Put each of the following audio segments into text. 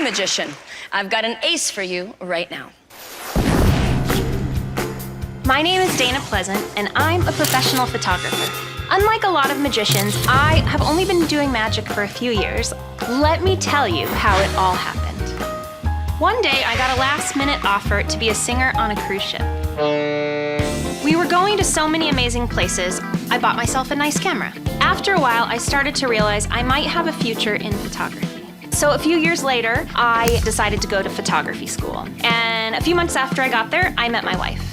magician. I've got an ace for you right now. My name is Dana Pleasant, and I'm a professional photographer. Unlike a lot of magicians, I have only been doing magic for a few years. Let me tell you how it all happened. One day, I got a last-minute offer to be a singer on a cruise ship. We were going to so many amazing places, I bought myself a nice camera. After a while, I started to realize I might have a future in photography. So a few years later, I decided to go to photography school. And a few months after I got there, I met my wife.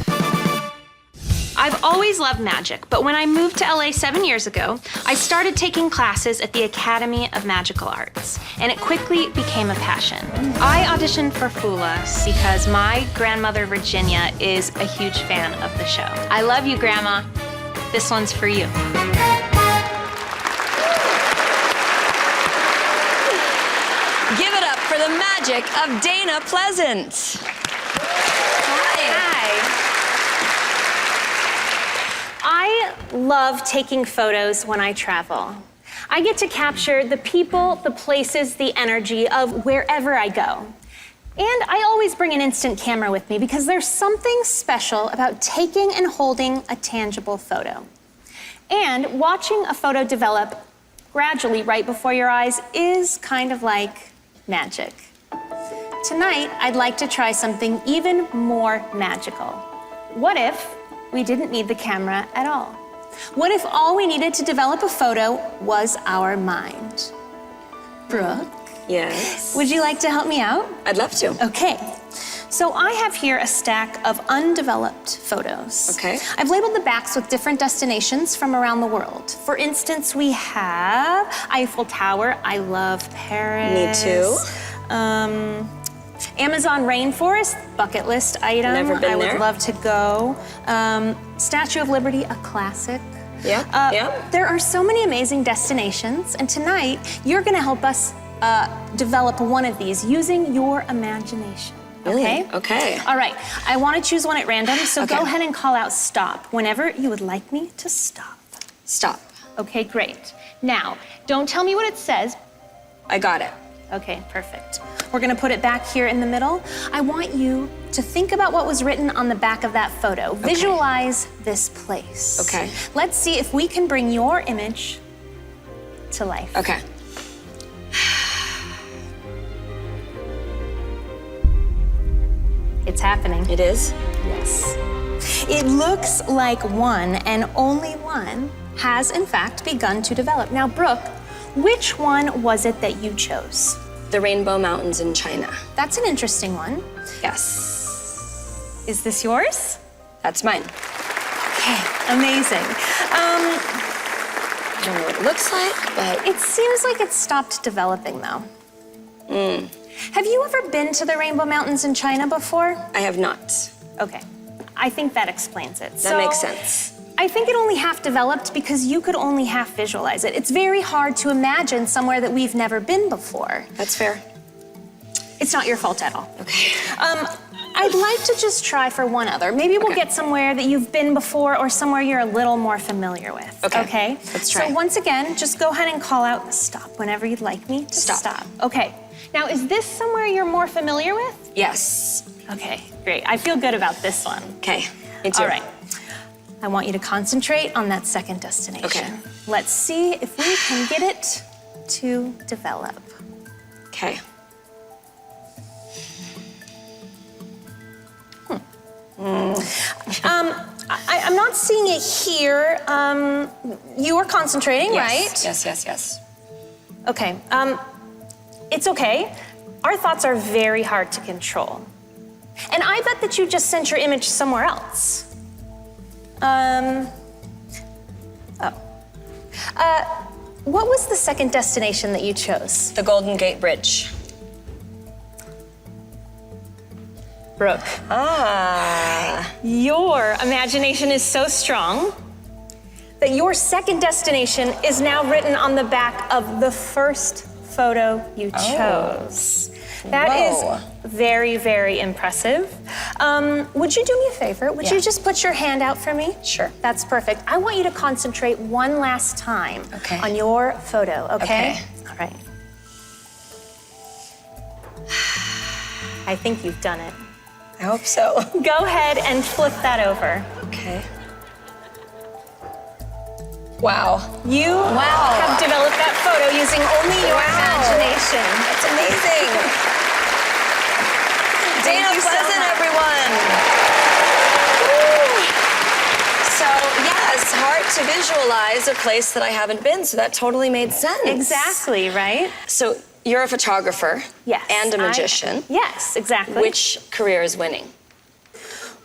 I've always loved magic, but when I moved to LA 7 years ago, I started taking classes at the Academy of Magical Arts, and it quickly became a passion. I auditioned for Fula because my grandmother Virginia is a huge fan of the show. I love you, Grandma. This one's for you. Give it up for the magic of Dana Pleasant. Hi. I love taking photos when I travel. I get to capture the people, the places, the energy of wherever I go. And I always bring an instant camera with me because there's something special about taking and holding a tangible photo. And watching a photo develop gradually right before your eyes is kind of like magic. Tonight, I'd like to try something even more magical. What if we didn't need the camera at all? What if all we needed to develop a photo was our mind? Brooke? Yes? Would you like to help me out? I'd love to. Okay. So I have here a stack of undeveloped photos. Okay. I've labeled the backs with different destinations from around the world. For instance, we have Eiffel Tower. I love Paris. Me too. Amazon rainforest, bucket list item. Never been I would there. love to go. Statue of Liberty, a classic. Yeah. There are so many amazing destinations, and tonight you're gonna help us develop one of these using your imagination. Okay? Really? Okay. All right, I wanna choose one at random, so Okay. go ahead and call out stop whenever you would like me to stop. Stop. Okay, great. Now, don't tell me what it says. I got it. Okay, perfect. We're gonna put it back here in the middle. I want you to think about what was written on the back of that photo. Okay. Visualize this place. Okay. Let's see if we can bring your image to life. Okay. It's happening. It is? Yes. It looks like one and only one has in fact begun to develop. Now, Brooke, which one was it that you chose? The Rainbow Mountains in China. That's an interesting one. Yes. Is this yours? That's mine. Okay, amazing. I don't know what it looks like, but... It seems like it stopped developing though. Have you ever been to the Rainbow Mountains in China before? I have not. Okay, I think that explains it. That makes sense. I think it only half developed because you could only half visualize it. It's very hard to imagine somewhere that we've never been before. That's fair. It's not your fault at all. Okay. I'd like to just try for one other. Maybe we'll Okay. get somewhere that you've been before or somewhere you're a little more familiar with. Okay. Let's try. So once again, just go ahead and call out stop whenever you'd like me to Stop. Okay. Now, is this somewhere you're more familiar with? Yes. Okay, great. I feel good about this one. Okay. Me too. All right. I want you to concentrate on that second destination. Okay. Let's see if we can get it to develop. Okay. I'm not seeing it here. You are concentrating, right? Yes. Okay. It's okay. Our thoughts are very hard to control. And I bet that you just sent your image somewhere else. What was the second destination that you chose? The Golden Gate Bridge. Brooke. Ah. Your imagination is so strong that your second destination is now written on the back of the first photo you chose. That Whoa. is very, very impressive. Would you do me a favor? Would you just put your hand out for me? Sure. That's perfect. I want you to concentrate one last time Okay. on your photo, okay? Okay. All right. I think you've done it. I hope so. Go ahead and flip that over. Okay. Wow. You have developed that photo using only your imagination. That's amazing. Dana Pleasant, everyone. Woo. So, yeah, it's hard to visualize a place that I haven't been, so that totally made sense. Exactly, right? So, you're a photographer. Yes. And a magician. Yes, exactly. Which career is winning?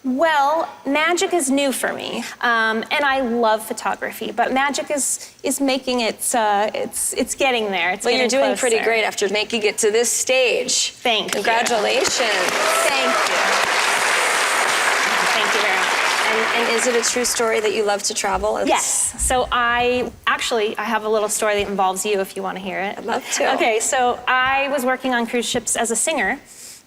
Well, magic is new for me, and I love photography. But magic is making it's getting there. It's Well, you're getting doing pretty closer. great after making it to this stage. Thank you. Congratulations. Thank you. Thank you very much. And is it a true story that you love to travel? Yes. So I have a little story that involves you if you want to hear it. I'd love to. Okay, so I was working on cruise ships as a singer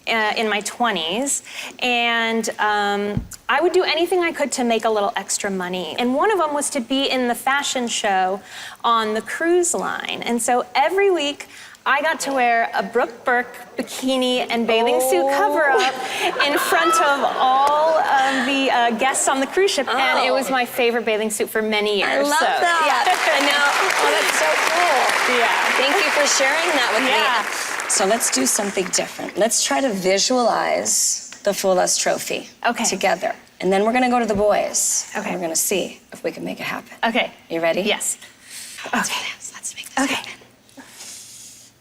in my 20s, and I would do anything I could to make a little extra money. And one of them was to be in the fashion show on the cruise line. And so every week, I got to wear a Brooke Burke bikini and bathing suit cover-up in front of all of the guests on the cruise ship, and it was my favorite bathing suit for many years. I love that. Yeah. I know. Oh, that's so cool. Yeah. Thank you for sharing that with Yeah. me. So let's do something different. Let's try to visualize the Fool Us trophy together. And then we're going to go to the boys. Okay. And we're going to see if we can make it happen. Okay. You ready? Yes. Okay. Let's make this happen.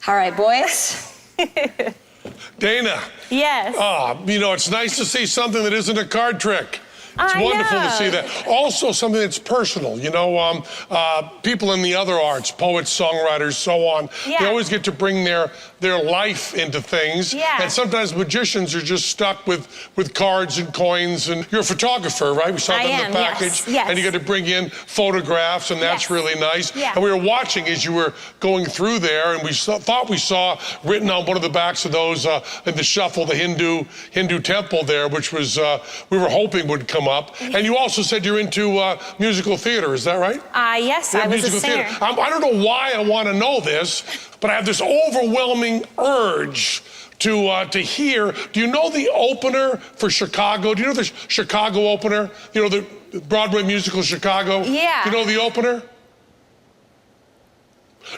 All right, boys. Dana. Yes. You know, it's nice to see something that isn't a card trick. It's I wonderful know. to see that. Also, something that's personal. You know, people in the other arts, poets, songwriters, so on, they always get to bring their life into things. Yeah. And sometimes magicians are just stuck with cards and coins. And you're a photographer, right? We saw that in the package. Yes. And you got to bring in photographs, and that's really nice. Yeah. And we were watching as you were going through there, and we thought we saw written on one of the backs of those in the shuffle, the Hindu temple there, which was we were hoping would come up. And you also said you're into musical theater, is that right? Yes, I was a singer. I don't know why I want to know this, but I have this overwhelming urge to hear. Do you know the opener for Chicago? Do you know the Chicago opener? You know, the Broadway musical Chicago? Yeah. Do you know the opener?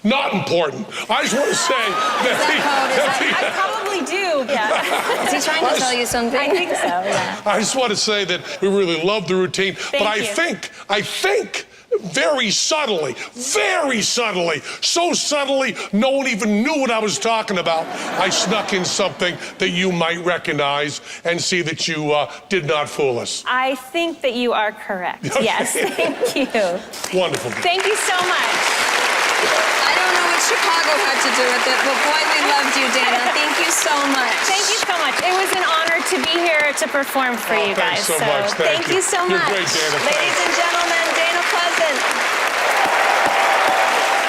Not important. I just want to say that I probably do. Yeah. Is he trying to tell you something? I think so, yeah. I just want to say that we really love the routine, but I think very subtly, so subtly, no one even knew what I was talking about. I snuck in something that you might recognize and see that you did not fool us. I think that you are correct. Okay. Yes, thank you. Wonderful. Thank you so much. I don't know what Chicago had to do with it, but boy, we loved you, Dana. Thank you so much. Thank you so much. It was an honor to be here to perform for you guys. Thanks so much. Thank you so much. You're great, Dana. Ladies and gentlemen, Dana Pleasant.